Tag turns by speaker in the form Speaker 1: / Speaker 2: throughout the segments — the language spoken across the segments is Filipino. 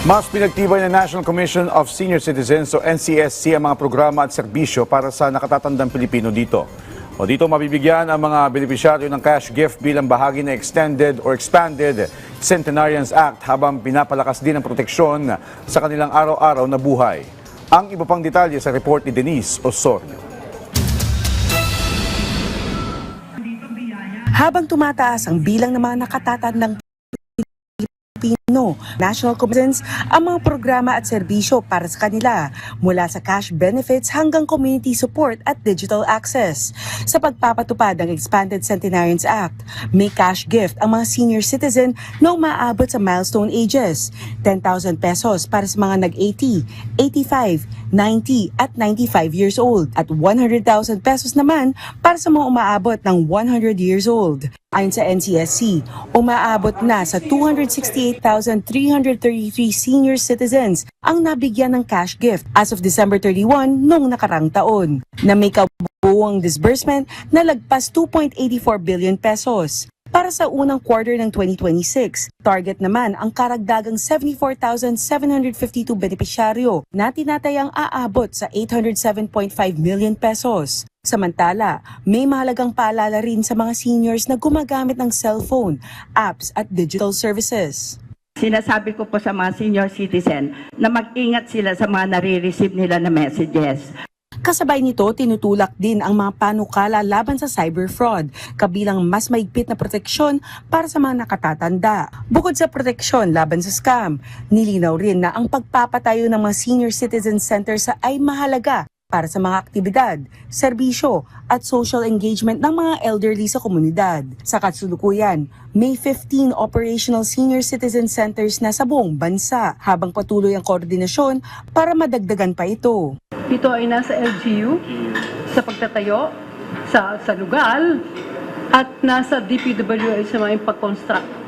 Speaker 1: Mas pinagtibay ng National Commission of Senior Citizens o NCSC ang mga programa at serbisyo para sa nakatatandang Pilipino dito. O dito mabibigyan ang mga benepisyaryo ng cash gift bilang bahagi ng Extended or Expanded Centenarians Act habang pinapalakas din ang proteksyon sa kanilang araw-araw na buhay. Ang iba pang detalye sa report ni Denise Osorio.
Speaker 2: Habang tumataas ang bilang ng mga nakatatandang National Commissions ang mga programa at serbisyo para sa kanila mula sa cash benefits hanggang community support at digital access. Sa pagpapatupad ng Expanded Centenarians Act, may cash gift ang mga senior citizen na umaabot sa milestone ages, 10,000 pesos para sa mga nag-80, 85, 90 at 95 years old at 100,000 pesos naman para sa mga umaabot ng 100 years old. Ayon sa NCSC, umaabot na sa 268,333 senior citizens ang nabigyan ng cash gift as of December 31 noong nakarang taon, na may kabuuang disbursement na lagpas 2.84 billion pesos. Para sa unang quarter ng 2026, target naman ang karagdagang 74,752 benepisyaryo na tinatayang aabot sa 807.5 million pesos. Samantala, may mahalagang paalala rin sa mga seniors na gumagamit ng cellphone, apps at digital services.
Speaker 3: Sinasabi ko po sa mga senior citizen na mag-ingat sila sa mga nare-receive nila na messages.
Speaker 2: Kasabay nito, tinutulak din ang mga panukala laban sa cyber fraud, kabilang mas maigpit na proteksyon para sa mga nakatatanda. Bukod sa proteksyon laban sa scam, nilinaw rin na ang pagpapatayo ng mga senior citizen centers ay mahalaga para sa mga aktibidad, serbisyo at social engagement ng mga elderly sa komunidad. Sa kasalukuyan, may 15 operational senior citizen centers na sa buong bansa, habang patuloy ang koordinasyon para madagdagan pa ito.
Speaker 4: Ito ay nasa LGU, sa pagtatayo, sa lugar, at nasa DPWH sa mga pag-construct.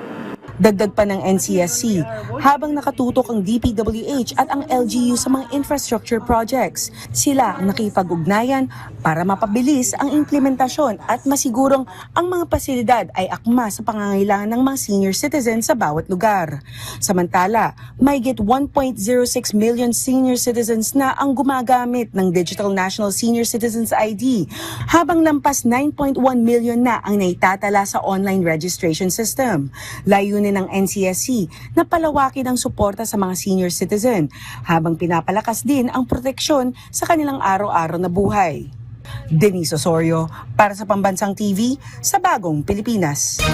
Speaker 2: Dagdag pa ng NCSC, habang nakatutok ang DPWH at ang LGU sa mga infrastructure projects, sila ang nakipag-ugnayan para mapabilis ang implementasyon at masigurong ang mga pasilidad ay akma sa pangangailangan ng mga senior citizens sa bawat lugar. Samantala, mahigit 1.06 million senior citizens na ang gumagamit ng Digital National Senior Citizens ID, habang lampas 9.1 million na ang naitatala sa online registration system. Layunin ng NCSC na palawakin ang suporta sa mga senior citizen habang pinapalakas din ang proteksyon sa kanilang araw-araw na buhay. Denise Osorio para sa Pambansang TV sa Bagong Pilipinas.